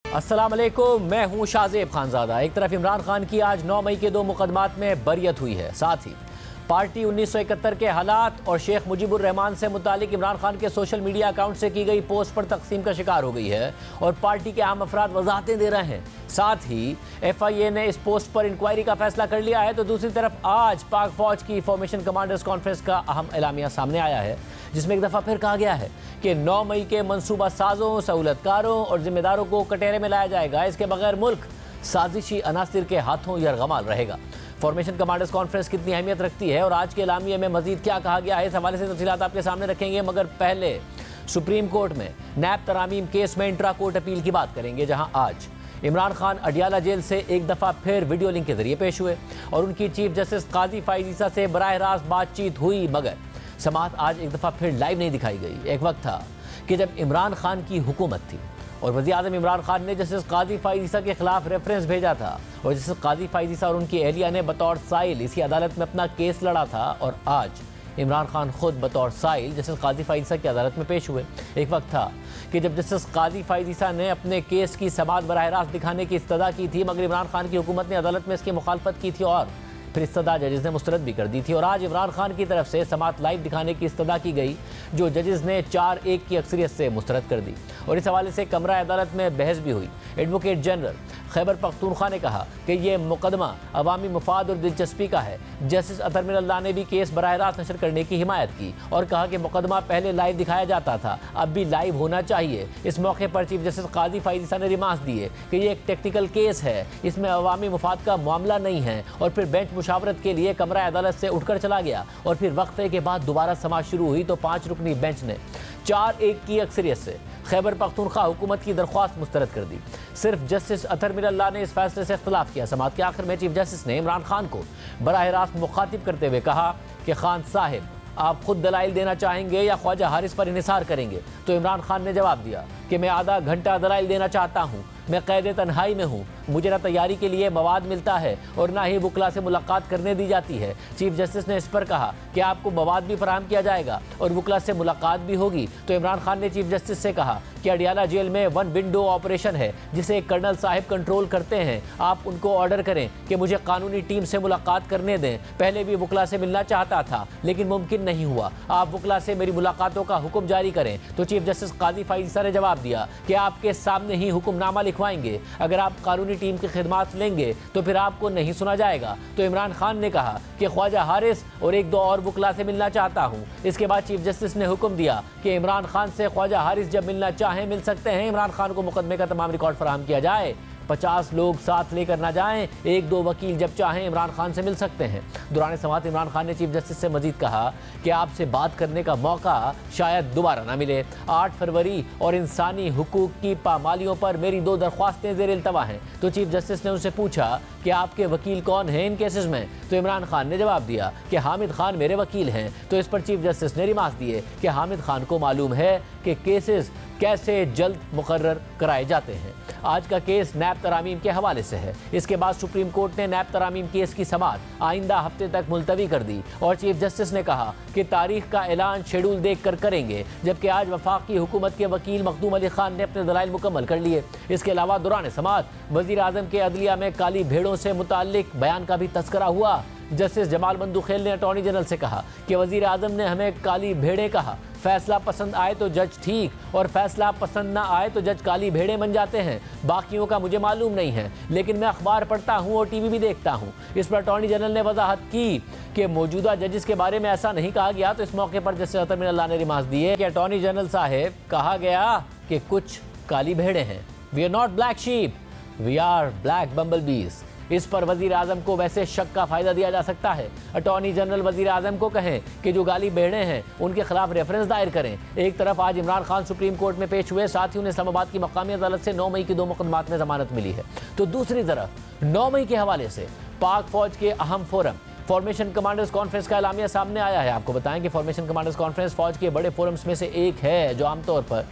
अस्सलाम वालेकुम, मैं हूं शाहजेब खानजादा। एक तरफ इमरान खान की आज 9 मई के 2 मुकदमात में बरियत हुई है, साथ ही पार्टी 1971 के हालात और शेख मुजीबुर रहमान से मुतालिक इमरान खान के सोशल मीडिया अकाउंट से की गई पोस्ट पर तकसीम का शिकार हो गई है और पार्टी के अहम अफराद वजाहतें दे रहे हैं। साथ ही FIA ने इस पोस्ट पर इंक्वायरी का फैसला कर लिया है। तो दूसरी तरफ आज पाक फौज की फॉर्मेशन कमांडर्स कॉन्फ्रेंस का अहम एलामिया सामने आया है, जिसमें एक दफ़ा फिर कहा गया है कि 9 मई के मनसूबा साजों, सहूलतकारों और जिम्मेदारों को कटहरे में लाया जाएगा। इसके बगैर मुल्क साजिशी अनासिर के हाथों यरगमाल रहेगा। फॉर्मेशन कमांडर्स कॉन्फ्रेंस कितनी अहमियत रखती है और आज के एलामिये में मजीद क्या कहा गया है, इस हवाले से तफसीलात आपके सामने रखेंगे। मगर पहले सुप्रीम कोर्ट में नैब तरामीम केस में इंट्रा कोर्ट अपील की बात करेंगे, जहां आज इमरान खान अडियाला जेल से एक दफ़ा फिर वीडियो लिंक के जरिए पेश हुए और उनकी चीफ जस्टिस काजी फाइज ईसा से बराह रास्त बातचीत हुई। मगर समाअत आज एक दफ़ा फिर लाइव नहीं दिखाई गई। एक वक्त था कि जब इमरान खान की हुकूमत थी और वज़ीर आज़म इमरान खान ने जस्टिस काजी फाइज ईसा के खिलाफ रेफरेंस भेजा था और जस्टिस काजी फाइज ईसा और उनकी अहलिया ने बतौर साइल इसी अदालत में अपना केस लड़ा था और आज इमरान खान खुद बतौर साइल जस्टिस काजी फाइज ईसा की अदालत में पेश हुए। एक वक्त था कि जब जस्टिस काजी फाइज ईसा ने अपने केस की समाअत बराह रास्त दिखाने की इस्तदा की थी, मगर इमरान खान की हुकूमत ने अदालत में इसकी मुखालफत की थी और फिर इस्तदा जजेस ने मुस्तरद भी कर दी थी। और आज इमरान खान की तरफ से समाअत लाइव दिखाने की इस्तदा की गई, जो जजेस ने 4-1 की अक्सरियत से मुस्तरद कर दी और इस हवाले से कमरा अदालत में बहस भी हुई। एडवोकेट जनरल खैबर पख्तूनख्वा ने कहा कि यह मुकदमा अवामी मुफाद और दिलचस्पी का है। जस्टिस अतर मिनल्लाह ने भी केस बराह रास्त नशर करने की हिमायत की और कहा कि मुकदमा पहले लाइव दिखाया जाता था, अब भी लाइव होना चाहिए। इस मौके पर चीफ जस्टिस काजी फाइज ईसा ने रिमार्क्स दिए कि यह एक टेक्निकल केस है, इसमें अवामी मुफाद का मामला नहीं है और फिर बेंच मुशावरत के लिए कमरा अदालत से उठकर चला गया और फिर वक्फे के बाद दोबारा समाअत शुरू हुई तो 5 रुकनी बेंच ने 4-1 की अक्सरियत से खैबर पख्तूनख्वा हुकूमत की दरख्वास्त मुस्तरद कर दी। सिर्फ जस्टिस अतर मिनल्लाह ने इस फैसले से इख्तलाफ किया। समाअत के आखिर में चीफ जस्टिस ने इमरान खान को बराह रास्त मुखातिब करते हुए कहा कि खान साहिब, आप खुद दलाइल देना चाहेंगे या ख्वाजा हारिस पर इन्हिसार करेंगे? तो इमरान खान ने जवाब दिया कि मैं आधा घंटा दलाइल देना चाहता हूँ, मैं कैद तन्हाई में हूँ, मुझे ना तैयारी के लिए मवाद मिलता है और ना ही वकला से मुलाकात करने दी जाती है। चीफ जस्टिस ने इस पर कहा कि आपको मवाद भी फराहम किया जाएगा और वकला से मुलाकात भी होगी। तो इमरान खान ने चीफ जस्टिस से कहा कि अडियाला जेल में 1 विंडो ऑपरेशन है जिसे कर्नल साहिब कंट्रोल करते हैं, आप उनको ऑर्डर करें कि मुझे कानूनी टीम से मुलाकात करने दें। पहले भी वकला से मिलना चाहता था लेकिन मुमकिन नहीं हुआ, आप वकला से मेरी मुलाकातों का हुक्म जारी करें। तो चीफ जस्टिस काजी फाइज ईसा ने जवाब दिया कि आपके सामने ही हुक्मनामा लिखवाएंगे, अगर आप कानूनी टीम की खिदमत लेंगे तो फिर आपको नहीं सुना जाएगा। तो इमरान खान ने कहा कि ख्वाजा हारिस और 1-2 और वकला से मिलना चाहता हूँ। इसके बाद चीफ जस्टिस ने हुक्म दिया कि इमरान खान से ख्वाजा हारिस जब मिलना चाहें मिल सकते हैं। इमरान खान को मुकदमे का तमाम रिकॉर्ड फराहम किया जाए, 50 लोग साथ लेकर ना जाएं, 1-2 वकील जब चाहें इमरान खान से मिल सकते हैं। दौरान समाअत इमरान खान ने चीफ जस्टिस से मजीद कहा कि आपसे बात करने का मौका शायद दोबारा ना मिले। 8 फरवरी और इंसानी हुकूक की पामालियों पर मेरी 2 दरख्वास्तें ज़ेर इल्तवा हैं। तो चीफ जस्टिस ने उनसे पूछा कि आपके वकील कौन हैं इन केसेस में? तो इमरान खान ने जवाब दिया कि हामिद खान मेरे वकील हैं। तो इस पर चीफ जस्टिस ने रिमार्क्स दिए कि हामिद खान को मालूम है कि केसेस कैसे जल्द मुकर्रर कराए जाते हैं। आज का केस नैब तरामीम के हवाले से है। इसके बाद सुप्रीम कोर्ट ने नैब तरामीम केस की समाअत आइंदा हफ्ते तक मुलतवी कर दी और चीफ जस्टिस ने कहा कि तारीख का ऐलान शेड्यूल देख कर करेंगे। जबकि आज वफाकी हुकूमत के वकील मखदूम अली खान ने अपने दलाइल मुकम्मल कर लिए। इसके अलावा दौरान समाअत वज़ीर आज़म के अदलिया में काली भेड़ों से मुताल्लिक बयान का भी तस्करा हुआ। जस्टिस जमाल बंदूखेल ने अटॉर्नी जनरल से कहा कि वज़ीर आज़म ने हमें काली भेड़ें कहा, फैसला पसंद आए तो जज ठीक और फैसला पसंद ना आए तो जज काली भेड़ें बन जाते हैं। बाकियों का मुझे मालूम नहीं है, लेकिन मैं अखबार पढ़ता हूँ और टीवी भी देखता हूँ। इस पर अटॉर्नी जनरल ने वजाहत की कि मौजूदा जजेस के बारे में ऐसा नहीं कहा गया। तो इस मौके पर जस्टिस अतर मिनल्लाह ने रिमार्क्स दिए कि अटॉर्नी जनरल साहब, कहा गया कि कुछ काली भेड़ें हैं, we are not black sheep, we are black bumble bees. इस पर वजीर आजम को वैसे शक का फायदा दिया जा सकता है। अटॉर्नी जनरल वजीर आजम को कहें कि जो गाली भेड़ें हैं उनके खिलाफ रेफरेंस दायर करें। एक तरफ आज इमरान खान सुप्रीम कोर्ट में पेश हुए, साथ ही उन्हें इस्लामाबाद की मकामी अदालत से 9 मई की 2 मुकदमात में जमानत मिली है। तो दूसरी तरफ 9 मई के हवाले से पाक फौज के अहम फोरम फॉर्मेशन कमांडर्स कॉन्फ्रेंस का एलामिया सामने आया है। आपको बताएं कि फॉर्मेशन कमांडर्स कॉन्फ्रेंस फौज के बड़े फोरम्स में से एक है जो आमतौर पर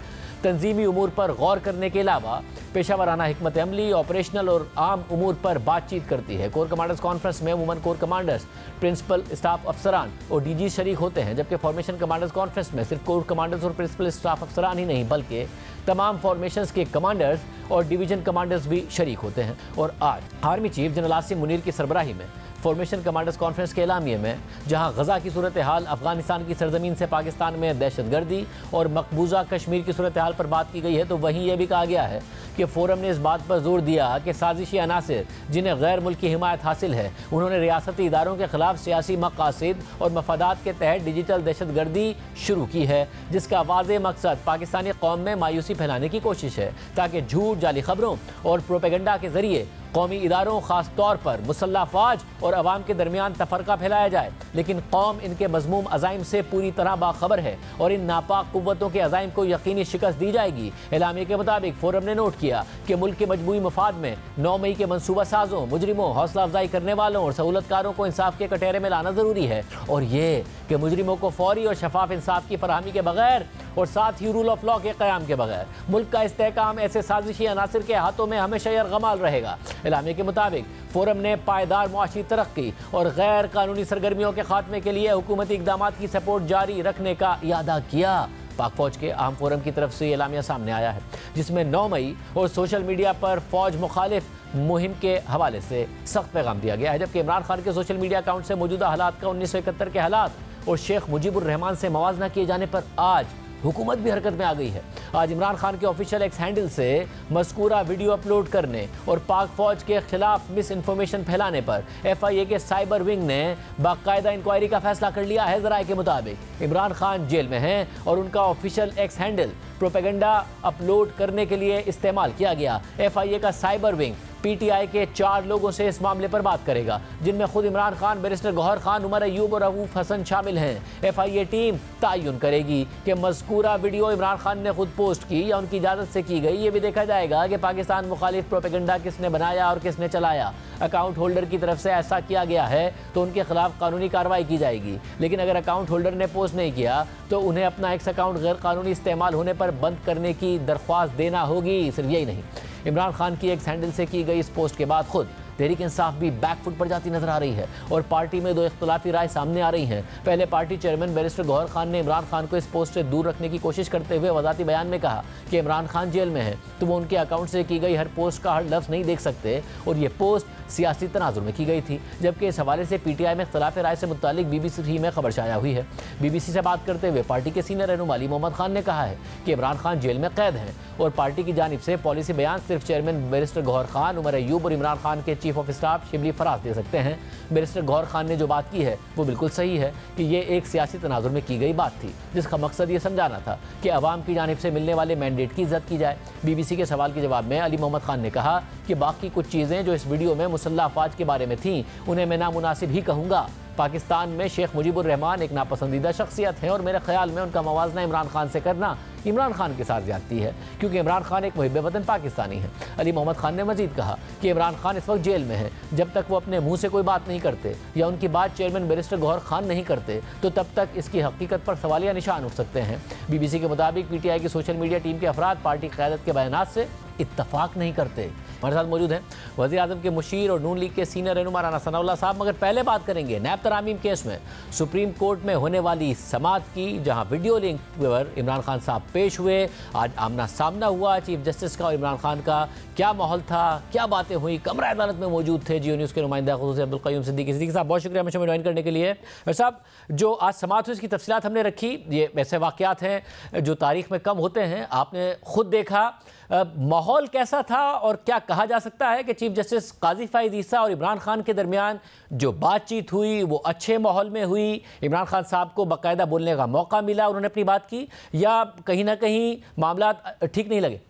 तंजीमी उमूर पर गौर करने के अलावा पेशा वराना हिकमत अमली, ऑपरेशनल और आम उमूर पर बातचीत करती है। कोर कमांडर्स कॉन्फ्रेंस में अमूमन कोर कमांडर्स, प्रिंसिपल स्टाफ अफसरान और डीजी शरीक होते हैं, जबकि फॉर्मेशन कमांडर्स कॉन्फ्रेंस में सिर्फ कोर कमांडर्स और प्रिंसिपल स्टाफ अफसरान ही नहीं बल्कि तमाम फॉर्मेशंस के कमांडर्स और डिवीजन कमांडर्स भी शरीक होते हैं। और आज army chief general Asim Munir की सरबराही में फॉर्मेशन कमांडर्स कॉन्फ्रेंस के एलामिये में जहां गजा की सूरत हाल, अफगानिस्तान की सरजमीन से पाकिस्तान में दहशतगर्दी और मकबूजा कश्मीर की सूरत हाल पर बात की गई है, तो वहीं यह भी कहा गया है कि फोरम ने इस बात पर जोर दिया कि साजिशी अनासिर जिन्हें गैर मुल्की हिमायत हासिल है, उन्होंने रियासती इदारों के खिलाफ सियासी मकासद और मफादात के तहत डिजिटल दहशतगर्दी शुरू की है, जिसका वाज़ेह मकसद पाकिस्तानी कौम में मायूसी फैलाने की कोशिश है ताकि झूठ, जाली खबरों और प्रोपेगेंडा के जरिए कौमी इदारों, खास तौर पर मुसल्लह फौज और अवाम के दरमियान तफरका फैलाया जाए। लेकिन कौम इनके मज़मूम अज़ाइम से पूरी तरह बाखबर है और इन नापाक कुव्वतों के अज़ाइम को यकीनी शिकस्त दी जाएगी। एलामिये के मुताबिक फोरम ने नोट किया कि मुल्क के मजमूई मफाद में 9 मई के मनसूबा साजों, मुजरिमों, हौसला अफजाई करने वालों और सहूलतकारों को इंसाफ के कटहरे में लाना ज़रूरी है, और ये कि मुजरिमों को फौरी और शफाफ इंसाफ की फराहमी के बगैर और साथ ही रूल ऑफ लॉ के क़याम के बगैर मुल्क का इस्तेहकाम ऐसे साजिशी अनासिर के हाथों में हमेशा यरगमाल रहेगा। एलामिये के मुताबिक फोरम ने पायदार मुआशी तरक्की और गैर कानूनी सरगर्मियों के खात्मे के लिए हुकूमती इक़दामात की सपोर्ट जारी रखने का इरादा किया। पाक फौज के आम फोरम की तरफ से एलामिया सामने आया है, जिसमें 9 मई और सोशल मीडिया पर फौज मुखालिफ मुहिम के हवाले से सख्त पैगाम दिया गया है, जबकि इमरान खान के सोशल मीडिया अकाउंट से मौजूदा हालात का 1971 के हालात और शेख मुजीबुर रहमान से मवाजना किए जाने पर आज हुकूमत भी हरकत में आ गई है। आज इमरान खान के ऑफिशियल एक्स हैंडल से मज़कूरा वीडियो अपलोड करने और पाक फौज के खिलाफ मिस इन्फॉर्मेशन फैलाने पर FIA के साइबर विंग ने बाकायदा इंक्वायरी का फैसला कर लिया है। ज़राए के मुताबिक इमरान खान जेल में हैं और उनका official x handle propaganda upload करने के लिए इस्तेमाल किया गया। FIA का साइबर विंग PTI के 4 लोगों से इस मामले पर बात करेगा, जिनमें खुद इमरान खान, बैरिस्टर गौहर खान, उमर अयूब और रऊफ हसन शामिल हैं। FIA टीम तयन करेगी कि मज़कूरा वीडियो इमरान खान ने खुद पोस्ट की या उनकी इजाज़त से की गई। ये भी देखा जाएगा कि पाकिस्तान मुखालिफ प्रोपेगेंडा किसने बनाया और किसने चलाया। अकाउंट होल्डर की तरफ से ऐसा किया गया है तो उनके खिलाफ कानूनी कार्रवाई की जाएगी, लेकिन अगर अकाउंट होल्डर ने पोस्ट नहीं किया तो उन्हें अपना एक्स अकाउंट गैर कानूनी इस्तेमाल होने पर बंद करने की दरख्वास्त देना होगी। सिर्फ यही नहीं, इमरान खान की एक्स हैंडल से की गई इस पोस्ट के बाद खुद तहरीक इंसाफ भी बैकफुट पर जाती नजर आ रही है और पार्टी में 2 इख्तलाफी राय सामने आ रही हैं। पहले party chairman barrister Gauhar Khan ने इमरान खान को इस पोस्ट से दूर रखने की कोशिश करते हुए वजाती बयान में कहा कि इमरान खान जेल में है तो वो उनके अकाउंट से की गई हर पोस्ट का हर लफ्ज़ नहीं देख सकते और ये पोस्ट सियासी तनाजुर में की गई थी, जबकि इस हवाले से PTI में इख्तलाफ राय से मुतालिक BBC में खबर शाया हुई है। BBC से बात करते हुए पार्टी के सीनियर रहनुमा अली मोहम्मद खान ने कहा है कि इमरान खान जेल में कैद हैं और पार्टी की जानिब से पॉलिसी बयान सिर्फ चेयरमैन बैरिस्टर गौहर खान, उमर अयूब और इमरान खान के chief of staff Shibli Faraz दे सकते हैं। बैरिस्टर गौहर खान ने जो बात की है वो बिल्कुल सही है कि ये एक सियासी तनाजुर में की गई बात थी, जिसका मकसद ये समझाना था कि अवाम की जानिब से मिलने वाले मैंडेट की इज्जत की जाए। BBC के सवाल के जवाब में अली मोहम्मद खान ने कहा कि बाकी कुछ चीज़ें जो इस वीडियो में मुसल्लह अफवाज के बारे में थीं उन्हें मैं नामुनासिब ही कहूँगा। पाकिस्तान में शेख मुजीबुर रहमान एक नापसंदीदा शख्सियत है और मेरे ख्याल में उनका मवाजना इमरान खान से करना इमरान खान के साथ ज्यादती है, क्योंकि इमरान खान एक मुहिब वतन पाकिस्तानी है। अली मोहम्मद खान ने मजीद कहा कि इमरान खान इस वक्त जेल में है, जब तक वो अपने मुंह से कोई बात नहीं करते या उनकी बात चेयरमैन बैरिस्टर गौहर खान नहीं करते तो तब तक इसकी हकीकत पर सवालिया निशान उठ सकते हैं। BBC के मुताबिक PTI की सोशल मीडिया टीम के अफराद पार्टी क़यादत के बयानात से इत्तफाक नहीं करते। हमारे साथ मौजूद हैं वज़ीर आज़म के मुशीर और नून लीग के सीनियर रहनुमा राना सनाउल्लाह साहब। मगर पहले बात करेंगे नैब तरामीम केस में सुप्रीम कोर्ट में होने वाली समाअत की, जहां वीडियो लिंक पर इमरान खान साहब पेश हुए। आज आमना सामना हुआ चीफ जस्टिस का और इमरान खान का। क्या माहौल था, क्या बातें हुई? कमरा अदालत में मौजूद थे जियो न्यूज़ के नुमाइंदा खुसूसी अब्दुल क़य्यूम सिद्दीकी साहब, बहुत शुक्रिया हमें ज्वाइन करने के लिए। साहब, जो आज समाअत हुई इसकी तफसीलात हमने रखी। ये ऐसे वाक़यात हैं जो तारीख़ में कम होते हैं, आपने खुद देखा। माहौल कैसा था और क्या कहा जा सकता है कि चीफ जस्टिस काजी फ़ाइज़ ईसा और इमरान खान के दरमियान जो बातचीत हुई वो अच्छे माहौल में हुई? इमरान खान साहब को बाकायदा बोलने का मौका मिला, उन्होंने अपनी बात की, या कहीं ना कहीं मामला ठीक नहीं लगे?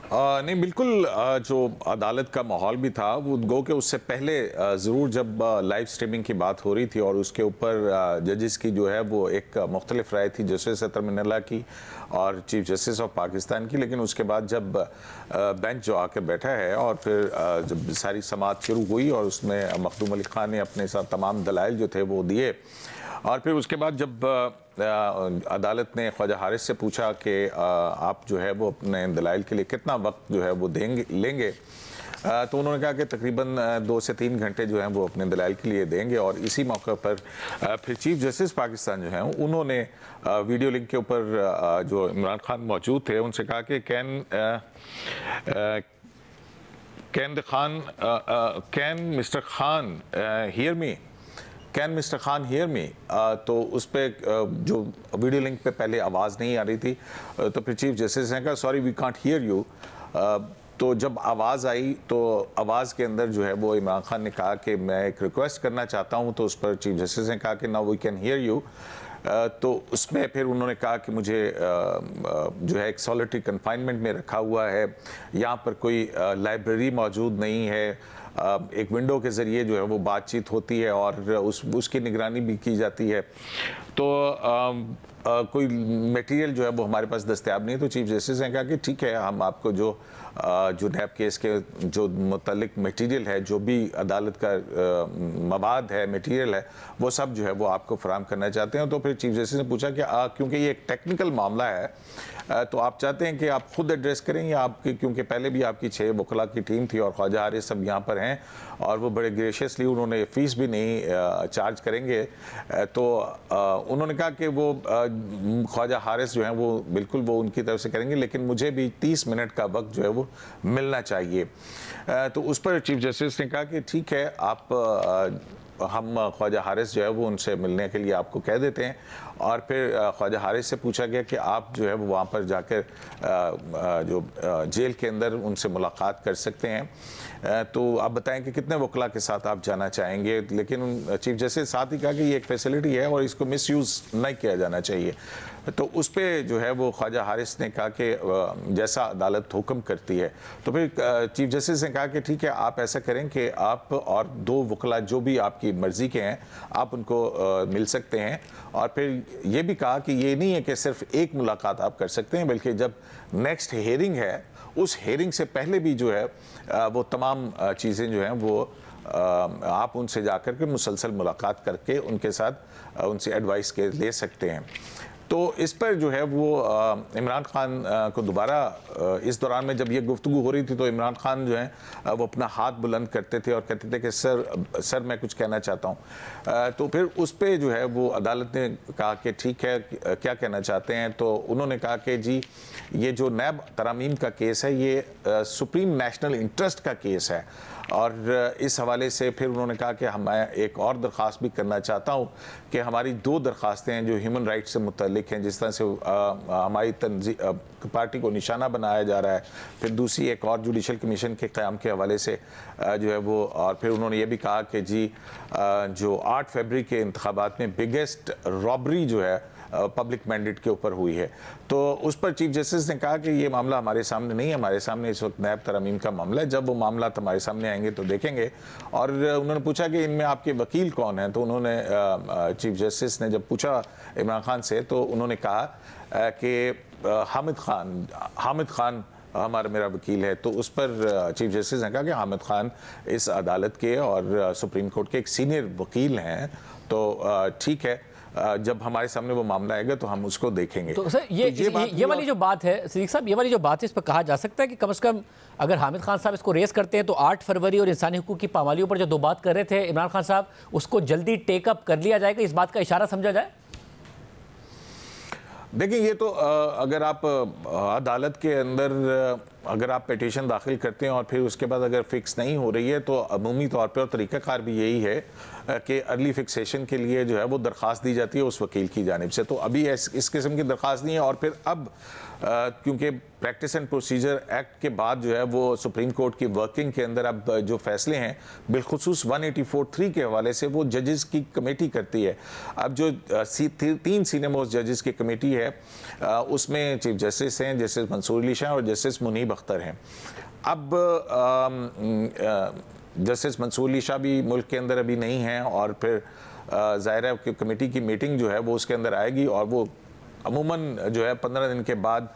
नहीं, बिल्कुल जो अदालत का माहौल भी था वो गो के उससे पहले ज़रूर जब लाइव स्ट्रीमिंग की बात हो रही थी और उसके ऊपर जजेस की जो है वो एक मुख्तलिफ राय थी, जस्टिस अतर मिनल्ला की और चीफ जस्टिस ऑफ पाकिस्तान की। लेकिन उसके बाद जब बेंच जो आकर बैठा है और फिर जब सारी समाअत शुरू हुई और उसमें मखदूम अली खान ने अपने साथ तमाम दलाइल जो थे वो दिए और फिर उसके बाद जब अदालत ने ख्वाजा हारिस से पूछा कि आप जो है वो अपने दलाइल के लिए कितना वक्त जो है वो लेंगे, तो उन्होंने कहा कि तकरीबन 2 से 3 घंटे जो हैं वो अपने दलाइल के लिए देंगे। और इसी मौके पर फिर चीफ जस्टिस पाकिस्तान जो हैं उन्होंने वीडियो लिंक के ऊपर जो इमरान खान मौजूद थे उनसे कहा कि can mister Khan hear me, can mister Khan hear me. तो उस पर जो वीडियो लिंक पे पहले आवाज़ नहीं आ रही थी, तो फिर चीफ जस्टिस ने कहा sorry we can't hear you. तो जब आवाज़ आई तो आवाज़ के अंदर जो है वो इमरान खान ने कहा कि मैं एक रिक्वेस्ट करना चाहता हूँ, तो उस पर चीफ जस्टिस ने कहा कि now we can hear you. तो उसमें फिर उन्होंने कहा कि मुझे जो है एक सॉलिटरी कन्फाइनमेंट में रखा हुआ है, यहाँ पर कोई लाइब्रेरी मौजूद नहीं है, एक विंडो के ज़रिए जो है वो बातचीत होती है और उसकी निगरानी भी की जाती है, तो कोई मटेरियल जो है वो हमारे पास दस्तयाब नहीं। तो चीफ जस्टिस ने कहा कि ठीक है, हम आपको जो नैब केस के जो मुतल्लिक मटेरियल है, जो भी अदालत का मवाद है, मटेरियल है, वो सब जो है वो आपको फराहम करना चाहते हैं। तो फिर चीफ जस्टिस ने पूछा कि क्योंकि ये एक टेक्निकल मामला है, तो आप चाहते हैं कि आप खुद एड्रेस करें या आपकी, क्योंकि पहले भी आपकी 6 वकला की टीम थी और ख्वाजा हारिस सब यहाँ पर हैं और वो बड़े ग्रेशियसली उन्होंने फ़ीस भी नहीं चार्ज करेंगे। तो उन्होंने कहा कि वो ख्वाजा हारिस जो हैं वो बिल्कुल वो उनकी तरफ से करेंगे, लेकिन मुझे भी 30 मिनट का वक्त जो है वो मिलना चाहिए। तो उस पर चीफ जस्टिस ने कहा कि ठीक है, आप हम ख्वाजा हारिस जो है वो उनसे मिलने के लिए आपको कह देते हैं। और फिर ख्वाजा हारिस से पूछा गया कि आप जो है वो वहाँ पर जाकर जो जेल के अंदर उनसे मुलाकात कर सकते हैं, तो आप बताएं कि कितने वकला के साथ आप जाना चाहेंगे। लेकिन चीफ जस्टिस साथ ही कहा कि ये एक फैसिलिटी है और इसको मिसयूज़ नहीं किया जाना चाहिए। तो उस पर जो है वो ख्वाजा हारिस ने कहा कि जैसा अदालत हुक्म करती है। तो फिर चीफ जस्टिस ने कहा कि ठीक है, आप ऐसा करें कि आप और 2 वकला जो भी आपकी मर्ज़ी के हैं आप उनको मिल सकते हैं। और फिर ये भी कहा कि ये नहीं है कि सिर्फ एक मुलाकात आप कर सकते हैं, बल्कि जब नेक्स्ट हेयरिंग है उस हेयरिंग से पहले भी जो है वो तमाम चीज़ें जो हैं वो आप उनसे जाकर के मुसलसल मुलाकात करके उनके साथ उनसे एडवाइस के ले सकते हैं। तो इस पर जो है वो इमरान खान को दोबारा इस दौरान में जब ये गुफ्तगू हो रही थी तो इमरान खान जो है वो अपना हाथ बुलंद करते थे और कहते थे कि सर मैं कुछ कहना चाहता हूँ। तो फिर उस पर जो है वो अदालत ने कहा कि ठीक है, क्या कहना चाहते हैं। तो उन्होंने कहा कि जी ये जो नैब तरामीम का केस है ये सुप्रीम नेशनल इंटरेस्ट का केस है, और इस हवाले से फिर उन्होंने कहा कि मैं एक और दरख्वास्त भी करना चाहता हूँ कि हमारी 2 दरख्वास्तें हैं जो ह्यूमन राइट्स से मुतल्लिक हैं, जिस तरह से हमारी पार्टी को निशाना बनाया जा रहा है, फिर दूसरी एक और जुडिशल कमीशन के क़याम के हवाले से जो है वो। और फिर उन्होंने ये भी कहा कि जी जो 8 फरवरी के इंतखाबात में बिगेस्ट रॉबरी जो है पब्लिक मैंडेट के ऊपर हुई है, तो उस पर चीफ जस्टिस ने कहा कि ये मामला हमारे सामने नहीं है, हमारे सामने इस वक्त नैब तरमीम का मामला है, जब वो मामला हमारे सामने आएंगे तो देखेंगे। और उन्होंने पूछा कि इनमें आपके वकील कौन हैं, तो उन्होंने चीफ जस्टिस ने जब पूछा इमरान खान से तो उन्होंने कहा कि हामिद खान हमारा मेरा वकील है। तो उस पर चीफ जस्टिस ने कहा कि हामिद खान इस अदालत के और सुप्रीम कोर्ट के एक सीनियर वकील हैं, तो ठीक है, जब हमारे सामने वो मामला आएगा तो हम उसको देखेंगे। तो सर ये वाली जो बात है सिद्दीक साहब, ये वाली जो बात है, इस पर कहा जा सकता है कि कम से कम अगर हामिद खान साहब इसको रेस करते हैं तो 8 फरवरी और इंसानी हुकूक की पामालियों पर जो 2 बात कर रहे थे इमरान खान साहब, उसको जल्दी टेकअप कर लिया जाएगा, इस बात का इशारा समझा जाए। देखिए ये तो अगर आप अदालत के अंदर अगर आप पिटीशन दाखिल करते हैं और फिर उसके बाद अगर फिक्स नहीं हो रही है तो अमूमी तौर पर और तरीक़ाकार भी यही है कि अर्ली फिक्सेशन के लिए जो है वो दरख्वास्त दी जाती है उस वकील की जानिब से। तो अभी इस किस्म की दरख्वास्त नहीं है। और फिर अब क्योंकि प्रैक्टिस एंड प्रोसीजर एक्ट के बाद जो है वो सुप्रीम कोर्ट की वर्किंग के अंदर अब जो फैसले हैं बिलखुसूस 184(3) के हवाले से वो जजेस की कमेटी करती है। अब जो 3 सीनियर मोस्ट जजेस की कमेटी है उसमें चीफ जस्टिस हैं, जस्टिस मंसूर अली शाह और जस्टिस मुनीब अख्तर हैं। अब जस्टिस मंसूर अली शाह भी मुल्क के अंदर अभी नहीं हैं और फिर ज़ाहिर है कि कमेटी की मीटिंग जो है वो उसके अंदर आएगी और वो अमूमन जो है 15 दिन के बाद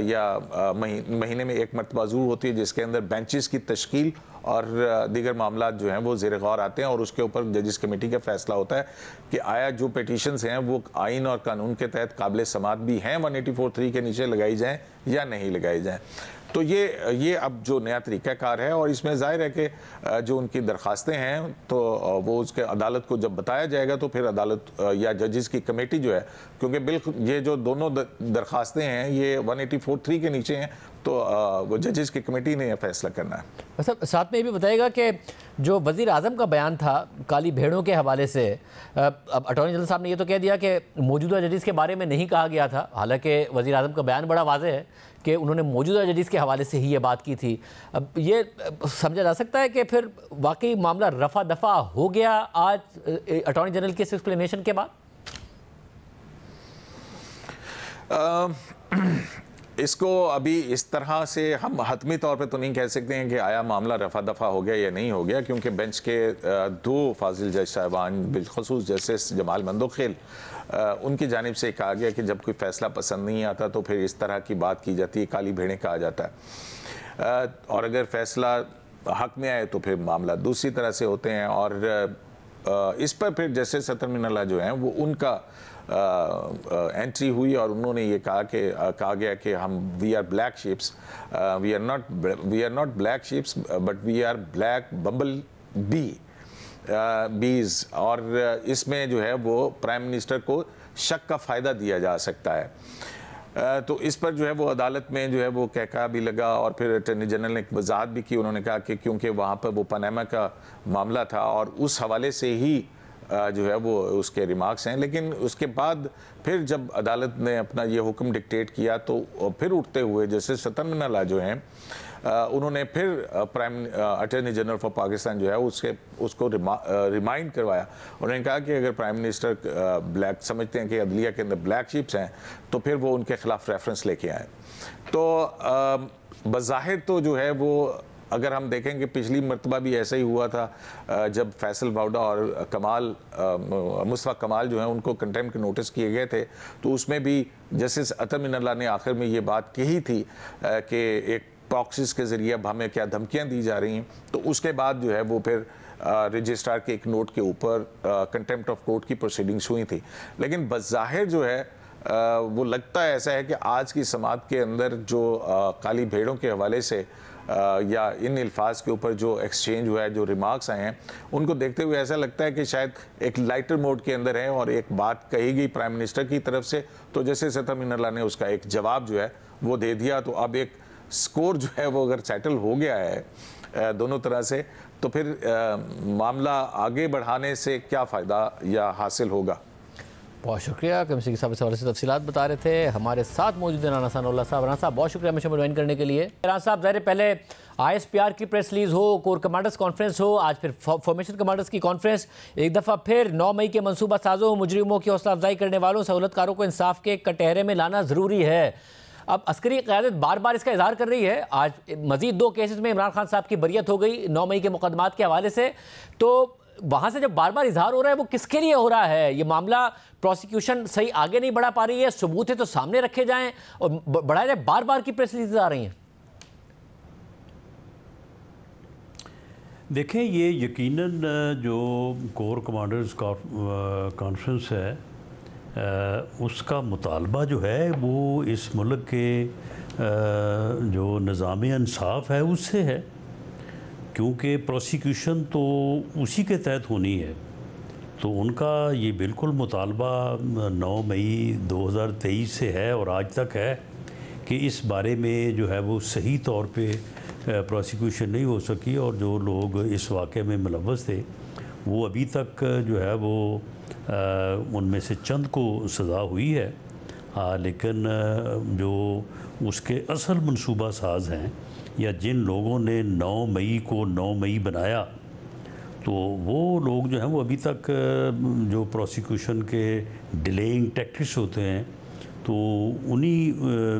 या महीने में एक मरतबा ज़रूर होती है, जिसके अंदर बेंचेस की तश्कील और दीगर मामला जो हैं वो ज़ेर गौर आते हैं और उसके ऊपर जजिस कमेटी का फैसला होता है कि आया जो पिटीशंस हैं वो आइन और कानून के तहत काबिल समात भी हैं 184(3) के नीचे लगाई जाएँ या नहीं लगाई जाएँ। तो ये अब जो नया तरीक़ाकार है और इसमें ज़ाहिर है कि जो उनकी दरख्वास्तें हैं तो वो उसके अदालत को जब बताया जाएगा तो फिर अदालत या जजेस की कमेटी जो है, क्योंकि बिल्कुल ये जो दोनों दरख्वास्तें हैं ये 184(3) के नीचे हैं, तो वो जजेस की कमेटी ने यह फैसला करना है। सब साथ में ये भी बताइएगा कि जो वज़ीर आज़म का बयान था काली भेड़ों के हवाले से, अब अटॉर्नी जनरल साहब ने ये तो कह दिया कि मौजूदा जजेस के बारे में नहीं कहा गया था, हालांकि वज़ीर आज़म का बयान बड़ा वाज़ेह है कि उन्होंने मौजूदा जजेस के हवाले से ही ये बात की थी। अब ये समझा जा सकता है कि फिर वाकई मामला रफा दफा हो गया आज अटॉर्नी जनरल के इस एक्सप्लेनेशन के बाद। इसको अभी इस तरह से हम हतमी तौर पे तो नहीं कह सकते हैं कि आया मामला रफा दफा हो गया या नहीं हो गया, क्योंकि बेंच के दो फाजिल जज साहिबान बिलखसूस जस्टिस जमाल मंदोखेल उनकी जानिब से कहा गया कि जब कोई फ़ैसला पसंद नहीं आता तो फिर इस तरह की बात की जाती है, काली भेड़ें कहा जाता है, और अगर फ़ैसला हक में आए तो फिर मामला दूसरी तरह से होते हैं। और इस पर फिर जस्टिस अतर मिनल्लाह जो हैं वो उनका एंट्री हुई और उन्होंने ये कहा गया कि हम we are black sheeps, we are not black sheeps but we are black bumble bees, और इसमें जो है वो प्राइम मिनिस्टर को शक का फ़ायदा दिया जा सकता है। तो इस पर जो है वो अदालत में जो है वो कहका भी लगा और फिर अटॉर्नी जनरल ने एक वजाहत भी की। उन्होंने कहा कि क्योंकि वहाँ पर वो पनामा का मामला था और उस हवाले से ही जो है वो उसके रिमार्क्स हैं, लेकिन उसके बाद फिर जब अदालत ने अपना ये हुक्म डिक्टेट किया तो फिर उठते हुए जस्टिस अतर मिनल्लाह जो हैं उन्होंने फिर अटॉर्नी जनरल फॉर पाकिस्तान जो है उसको रिमाइंड करवाया। उन्होंने कहा कि अगर प्राइम मिनिस्टर ब्लैक समझते हैं कि अदलिया के अंदर ब्लैक शिप्स हैं तो फिर वो उनके खिलाफ रेफरेंस लेके आए। तो बज़ाहिर तो जो है वो अगर हम देखें कि पिछली मरतबा भी ऐसा ही हुआ था जब फैसल वाउडा और मुस्तफ़ा कमाल जो हैं उनको कंटेम्प्ट के नोटिस किए गए थे, तो उसमें भी जस्टिस अतर मिनल्लाह ने आखिर में ये बात कही थी कि एक प्रॉक्सीज के ज़रिए अब हमें क्या धमकियाँ दी जा रही हैं। तो उसके बाद जो है वो फिर रजिस्ट्रार के एक नोट के ऊपर कंटेम्प्ट ऑफ कोर्ट की प्रोसीडिंग्स हुई थी। लेकिन बज़ाहिर जो है वो लगता है ऐसा है कि आज की समात के अंदर जो काली भेड़ों के हवाले से या इन अल्फाज के ऊपर जो एक्सचेंज हुआ है, जो रिमार्क्स आए हैं, उनको देखते हुए ऐसा लगता है कि शायद एक लाइटर मोड के अंदर है और एक बात कही गई प्राइम मिनिस्टर की तरफ से, तो जैसे अतर मिनल्लाह ने उसका एक जवाब जो है वो दे दिया। तो अब एक स्कोर जो है वो अगर सेटल हो गया है दोनों तरह से, तो फिर मामला आगे बढ़ाने से क्या फ़ायदा या हासिल होगा। बहुत शुक्रिया कमिश्नर साहब इस हवाले से तफसीलात बता रहे थे। हमारे साथ मौजूद है राना सानउल्लाह साहब। राना साहब बहुत शुक्रिया हमें ज्वाइन करने के लिए। राना साहब ज़ाहिर पहले ISPR की प्रेस रिलीज़ हो, कोर कमांडर्स कॉन्फ्रेंस हो, आज फिर फॉर्मेशन कमांडर्स की कॉन्फ्रेंस, एक दफ़ा फिर 9 मई के मनसूबा साजों, मुजरिमों की हौसला अफजाई करने वालों, सहूलतकारों को इंसाफ के कटहरे में लाना ज़रूरी है। अब अस्करी क़यादत बार बार इसका इजहार कर रही है। आज मज़ीद 2 केसेस में इमरान खान साहब की बरियत हो गई 9 मई के मुकदमात के हवाले से, तो वहाँ से जब बार बार इजहार हो रहा है वो किसके लिए हो रहा है? ये मामला प्रोसिक्यूशन सही आगे नहीं बढ़ा पा रही है, सबूत है तो सामने रखे जाएं और बढ़ाया जाए, बार बार की प्रेस रिलीज आ रही हैं। देखें, ये यकीनन जो कोर कमांडर्स कॉन्फ्रेंस है उसका मुतालबा जो है वो इस मुल्क के जो निज़ाम इंसाफ है उससे है, क्योंकि प्रोसिक्यूशन तो उसी के तहत होनी है। तो उनका ये बिल्कुल मुतालबा 9 मई 2023 से है और आज तक है कि इस बारे में जो है वो सही तौर पे प्रोसिक्यूशन नहीं हो सकी और जो लोग इस वाक़े में मुलव्वस थे वो अभी तक जो है वो उनमें से चंद को सज़ा हुई है। लेकिन जो उसके असल मनसूबा साज हैं या जिन लोगों ने 9 मई को 9 मई बनाया, तो वो लोग जो हैं वो अभी तक जो प्रोसिक्यूशन के डिलेइंग टैक्टिक्स होते हैं तो उन्हीं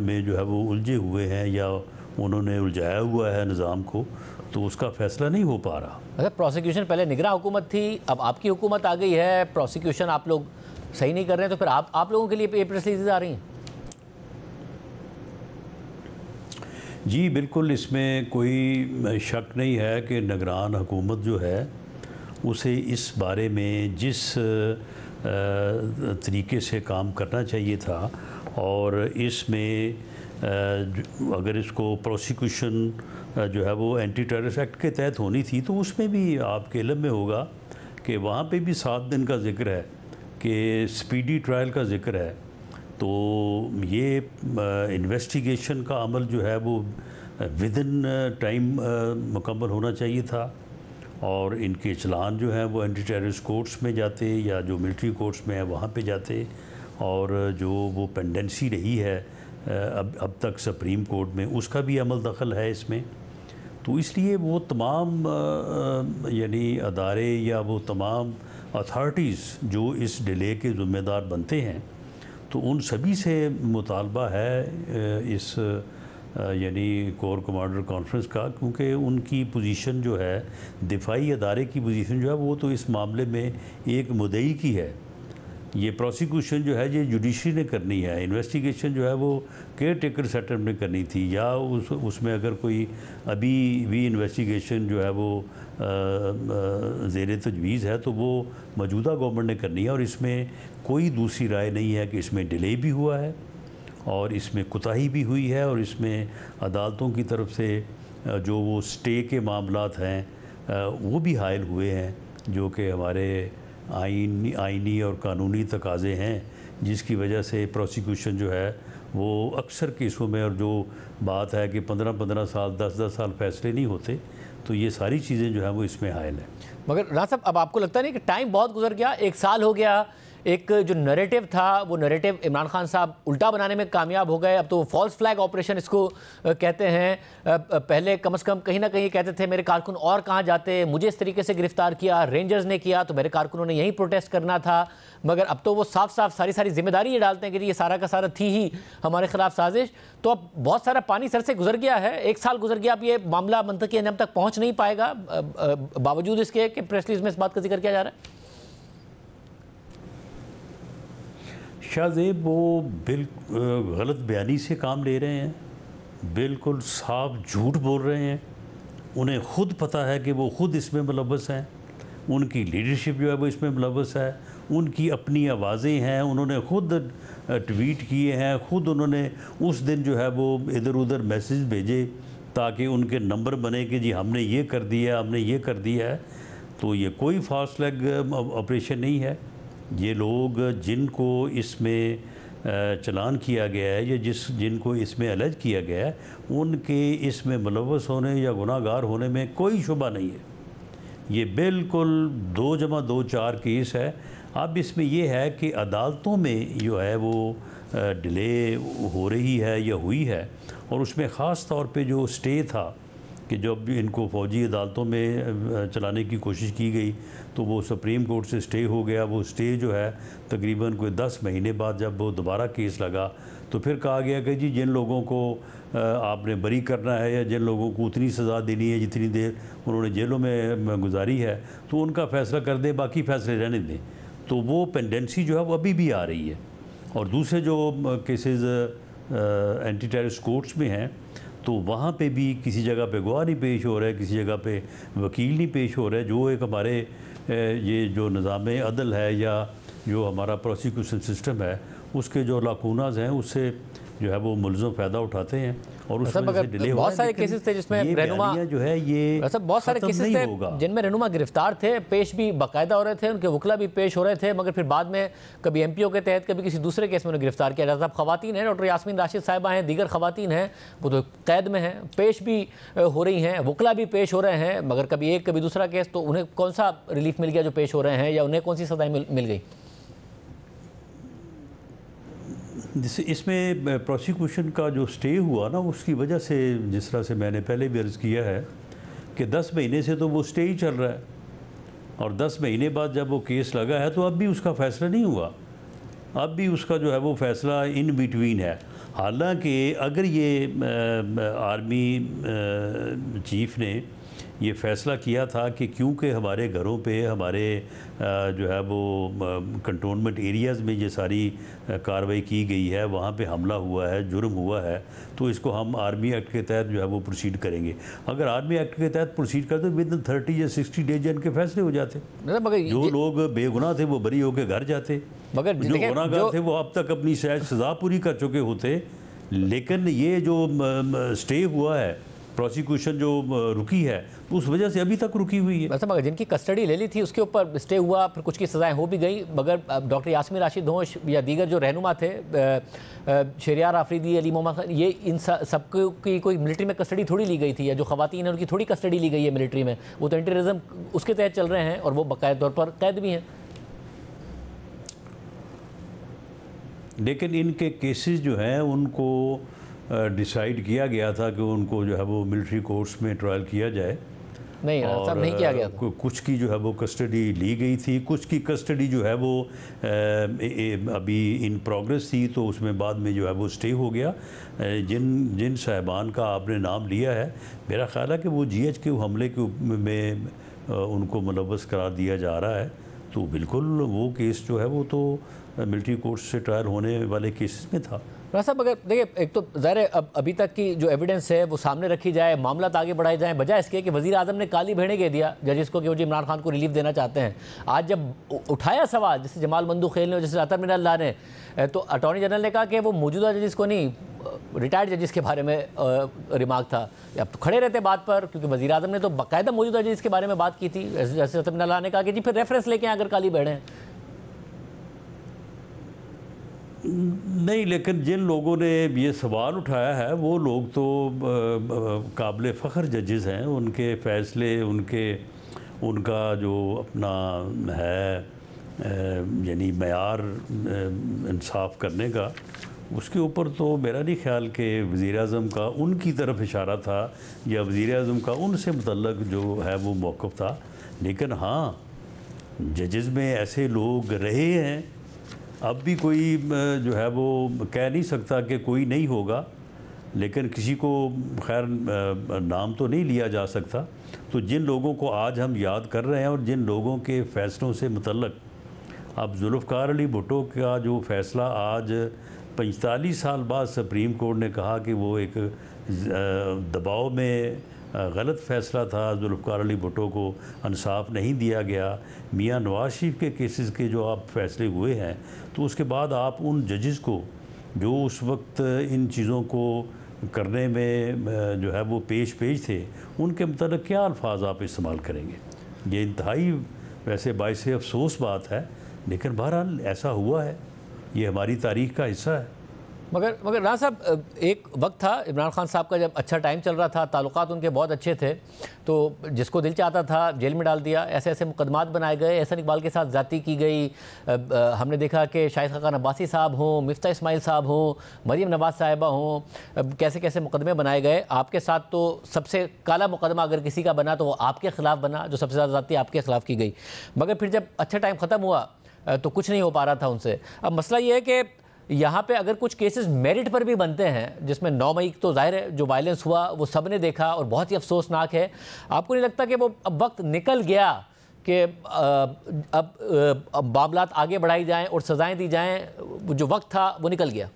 में जो है वो उलझे हुए हैं या उन्होंने उलझाया हुआ है निज़ाम को, तो उसका फ़ैसला नहीं हो पा रहा। अच्छा, प्रोसिक्यूशन पहले निगरान हुकूमत थी, अब आपकी हुकूमत आ गई है, प्रोसिक्यूशन आप लोग सही नहीं कर रहे हैं, तो फिर आप लोगों के लिए ये प्रेस रिलीज आ रही हैं? जी बिल्कुल, इसमें कोई शक नहीं है कि निगरान हुकूमत जो है उसे इस बारे में जिस तरीके से काम करना चाहिए था, और इसमें अगर इसको प्रोसिक्यूशन जो है वो एंटी टेररिस्ट एक्ट के तहत होनी थी, तो उसमें भी आपके इल्म में होगा कि वहाँ पे भी 7 दिन का जिक्र है, कि स्पीडी ट्रायल का जिक्र है। तो ये इन्वेस्टिगेशन का अमल जो है वो विद इन टाइम मुकम्मल होना चाहिए था, और इनके चलान जो हैं वो एंटी टेररिस्ट कोर्ट्स में जाते, या जो मिलिट्री कोर्ट्स में है वहाँ पे जाते, और जो वो पेंडेंसी रही है अब तक सुप्रीम कोर्ट में, उसका भी अमल दखल है इसमें। तो इसलिए वो तमाम यानी अदारे या वो तमाम अथॉरिटीज़ जो इस डिले के ज़िम्मेदार बनते हैं, तो उन सभी से मुतालबा है इस यानी कोर कमांडर कॉन्फ्रेंस का, क्योंकि उनकी पोजीशन जो है, दिफाई अदारे की पोजीशन जो है वो तो इस मामले में एक मुद्दई की है। ये प्रोसिक्यूशन जो है ये जुडिशरी ने करनी है, इन्वेस्टिगेशन जो है वो केयर टेकर सेटअप ने करनी थी, या उसमें अगर कोई अभी भी इन्वेस्टिगेशन जो है वो ज़ेर तजवीज़ है तो वो मौजूदा गवर्नमेंट ने करनी है। और इसमें कोई दूसरी राय नहीं है कि इसमें डिले भी हुआ है और इसमें कोताही भी हुई है, और इसमें अदालतों की तरफ से जो वो स्टे के मामलात हैं वो भी हायल हुए हैं, जो कि हमारे आइनी और कानूनी तकाज़े हैं, जिसकी वजह से प्रोसिक्यूशन जो है वो अक्सर केसों में, और जो बात है कि 15-15 साल 10-10 साल फैसले नहीं होते, तो ये सारी चीज़ें जो है वो इसमें हायल है। मगर राना साहब, अब आपको लगता नहीं कि टाइम बहुत गुजर गया, 1 साल हो गया, एक जो नैरेटिव था वो नैरेटिव इमरान खान साहब उल्टा बनाने में कामयाब हो गए। अब तो फॉल्स फ्लैग ऑपरेशन इसको कहते हैं। पहले कम से कम कहीं ना कहीं कहते थे मेरे कारकुन और कहाँ जाते, मुझे इस तरीके से गिरफ्तार किया, रेंजर्स ने किया तो मेरे कारकुनों ने यहीं प्रोटेस्ट करना था। मगर अब तो वो साफ साफ सारी जिम्मेदारी ये डालते हैं कि ये सारा का सारा थी ही हमारे खिलाफ साजिश। तो अब बहुत सारा पानी सर से गुजर गया है, 1 साल गुजर गया, अब ये मामला मंतकी अंजाम तक पहुँच नहीं पाएगा, बावजूद इसके कि प्रेस रिलीज में इस बात का जिक्र किया जा रहा है। शाहजेब वो गलत बयानी से काम ले रहे हैं, बिल्कुल साफ झूठ बोल रहे हैं। उन्हें खुद पता है कि वो खुद इसमें मुलव्वस हैं, उनकी लीडरशिप जो है वो इसमें मुलव्वस है, उनकी अपनी आवाज़ें हैं, उन्होंने खुद ट्वीट किए हैं, खुद उन्होंने उस दिन जो है वो इधर उधर मैसेज भेजे ताकि उनके नंबर बने कि जी हमने ये कर दिया, हमने ये कर दिया है। तो ये कोई फास्ट लेग ऑपरेशन नहीं है। ये लोग जिनको इसमें चलान किया गया है या जिनको इसमें अलज किया गया है, उनके इसमें मुलव्वस होने या गुनाहगार होने में कोई शुबा नहीं है। ये बिल्कुल 2+2 4 केस है। अब इसमें ये है कि अदालतों में जो है वो डिले हो रही है या हुई है, और उसमें ख़ास तौर पे जो स्टे था कि जब इनको फ़ौजी अदालतों में चलाने की कोशिश की गई तो वो सुप्रीम कोर्ट से स्टे हो गया। वो स्टे जो है तकरीबन कोई 10 महीने बाद जब वो दोबारा केस लगा तो फिर कहा गया कि जी जिन लोगों को आपने बरी करना है या जिन लोगों को उतनी सज़ा देनी है जितनी देर उन्होंने जेलों में गुजारी है तो उनका फ़ैसला कर दें, बाकी फ़ैसले रहने दें। तो वो पेंडेंसी जो है वो अभी भी आ रही है। और दूसरे जो केसेस एंटी टेररिस्ट कोर्ट्स में हैं तो वहाँ पे भी किसी जगह पे गवाह नहीं पेश हो रहा है, किसी जगह पे वकील नहीं पेश हो रहा है। जो एक हमारे ये जो निज़ाम अदल है या जो हमारा प्रोसिक्यूशन सिस्टम है उसके जो लाकूनाज हैं उससे जो है वो मुलज़म फ़ायदा उठाते हैं और उस वजह से डिले बहुत सारे केसेस थे जिसमें रहनुमा जो है ये बहुत सारे केसेस थे जिनमें रहनुमा गिरफ्तार थे, पेश भी बाकायदा हो रहे थे, उनके वकला भी पेश हो रहे थे, मगर फिर बाद में कभी एमपीओ के तहत कभी किसी दूसरे केस में उन्हें गिरफ्तार किया जाता। अब खवातीन हैं, डॉक्टर यास्मीन राशिद साहिबा हैं, दीगर खवातीन हैं, वो तो कैद में हैं, पेश भी हो रही हैं, वकला भी पेश हो रहे हैं, मगर कभी एक कभी दूसरा केस। तो उन्हें कौन सा रिलीफ मिल गया जो पेश हो रहे हैं, या उन्हें कौन सी सजाएं मिल गई? जिससे इसमें प्रोसिक्यूशन का जो स्टे हुआ ना उसकी वजह से, जिस तरह से मैंने पहले भी अर्ज़ किया है कि 10 महीने से तो वो स्टे ही चल रहा है और 10 महीने बाद जब वो केस लगा है तो अब भी उसका फ़ैसला नहीं हुआ। अब भी उसका जो है वो फ़ैसला इन बिटवीन है। हालांकि अगर ये आर्मी चीफ़ ने ये फ़ैसला किया था कि क्योंकि हमारे घरों पे हमारे जो है वो कंटोनमेंट एरियाज़ में ये सारी कार्रवाई की गई है, वहाँ पे हमला हुआ है, जुर्म हुआ है, तो इसको हम आर्मी एक्ट के तहत जो है वो प्रोसीड करेंगे। अगर आर्मी एक्ट के तहत प्रोसीड करते तो विद इन 30 या 60 डेज इनके फैसले हो जाते। जो लोग बेगुनाह थे वो बरी होकर घर जाते, मगर जो गुनाहगार थे वो अब तक अपनी सज़ा पूरी कर चुके होते। लेकिन ये जो स्टे हुआ है, प्रोसिक्यूशन जो रुकी है, उस वजह से अभी तक रुकी हुई है। मतलब मगर जिनकी कस्टडी ले ली थी उसके ऊपर स्टे हुआ, फिर कुछ की सज़ाएं हो भी गई, मगर डॉक्टर यास्मीन राशिद होश या दीगर जो रहनुमा थे, शहरियार आफरीदी, अली मोहम्मद खान, ये इन सबको की कोई मिलिट्री में कस्टडी थोड़ी ली गई थी, या जो ख़वातीन हैं उनकी थोड़ी कस्टडी ली गई है मिलिट्री में। वो तो टेररिज्म उसके तहत चल रहे हैं और वो बाकायदा तौर पर कैद भी हैं। लेकिन इनके केसेस जो हैं उनको डिसाइड किया गया था कि उनको जो है वो मिलिट्री कोर्ट्स में ट्रायल किया जाए। नहीं, सब नहीं किया गया था। कुछ की जो है वो कस्टडी ली गई थी, कुछ की कस्टडी जो है वो अभी इन प्रोग्रेस थी, तो उसमें बाद में जो है वो स्टे हो गया। जिन साहिबान का आपने नाम लिया है, मेरा ख्याल है कि वो GH के हमले के में उनको मुलव्वस करार दिया जा रहा है, तो बिल्कुल वो केस जो है वो तो मिलिट्री कोर्ट से ट्रायल होने वाले केसेस में था। साहब मगर देखिए, एक तो ज़ाहिर है अब अभी तक की जो एविडेंस है वो सामने रखी जाए, मामला आगे बढ़ाए जाए, बजाय इसके कि वज़ीर आज़म ने काली भेड़े कह दिया जजिस को कि वो जी इमरान खान को रिलीफ देना चाहते हैं। आज जब उठाया सवाल, जैसे जमाल मंदूखेल ने, जैसे अतर मिनल्लाह ने, तो अटॉर्नी जनरल ने कहा कि वो मौजूदा जजिस को नहीं, रिटायर्ड जजिस के बारे में रिमार्क था। अब तो खड़े रहते बात पर, क्योंकि वज़ीर आज़म ने तो बाकायदा मौजूदा जजिस के बारे में बात की थी। जैसे अतर मिनल्लाह ने कहा कि जी फिर रेफरेंस लेके अगर काली भेड़े हैं। नहीं, लेकिन जिन लोगों ने ये सवाल उठाया है वो लोग तो काबिल फ़ख्र जजेस हैं। उनके फ़ैसले, उनका जो अपना है यानी मयार इंसाफ करने का, उसके ऊपर तो मेरा नहीं ख्याल कि वज़ीर आज़म का उनकी तरफ इशारा था या वज़ीर आज़म का उनसे मुतल्लक जो है वो मौक़िफ़ था। लेकिन हाँ, जजेस में ऐसे लोग रहे हैं, अब भी कोई जो है वो कह नहीं सकता कि कोई नहीं होगा, लेकिन किसी को खैर नाम तो नहीं लिया जा सकता। तो जिन लोगों को आज हम याद कर रहे हैं और जिन लोगों के फ़ैसलों से मुतल्लक, अब जुल्फ़िकार अली भुट्टो का जो फ़ैसला आज 45 साल बाद सुप्रीम कोर्ट ने कहा कि वो एक दबाव में गलत फ़ैसला था, जुल्फ़िकार अली भुट्टो को इंसाफ नहीं दिया गया। मियां नवाज़ शरीफ के केसेस के जो आप फ़ैसले हुए हैं, तो उसके बाद आप उन जजेस को जो उस वक्त इन चीज़ों को करने में जो है वो पेश थे, उनके मतलब क्या अल्फाज आप इस्तेमाल करेंगे? ये इंतहाई वैसे बाइस अफसोस बात है, लेकिन बहरहाल ऐसा हुआ है, ये हमारी तारीख़ का हिस्सा है। मगर राना साहब, एक वक्त था इमरान खान साहब का जब अच्छा टाइम चल रहा था, ताल्लुकात उनके बहुत अच्छे थे, तो जिसको दिल चाहता था जेल में डाल दिया। ऐसे ऐसे मुकदमात बनाए गए, एहसन इकबाल के साथ ज़्यादती की गई। हमने देखा कि शाहिद खाकान अब्बासी साहब हों, मिफ्ता इस्माइल साहब हों, मरीम नवाज़ साहिबा हों, कैसे कैसे मुकदमे बनाए गए। आपके साथ तो सबसे काला मुकदमा अगर किसी का बना तो वो आपके ख़िलाफ़ बना, जो सबसे ज़्यादा ज़्यादती आपके ख़िलाफ़ की गई। मगर फिर जब अच्छा टाइम ख़त्म हुआ तो कुछ नहीं हो पा रहा था उनसे। अब मसला ये है कि यहाँ पे अगर कुछ केसेस मेरिट पर भी बनते हैं, जिसमें 9 मई तो जाहिर है जो वायलेंस हुआ वो सब ने देखा और बहुत ही अफसोसनाक है, आपको नहीं लगता कि वो अब वक्त निकल गया कि अब मामलात आगे बढ़ाई जाएं और सज़ाएं दी जाएं? जो वक्त था वो निकल गया।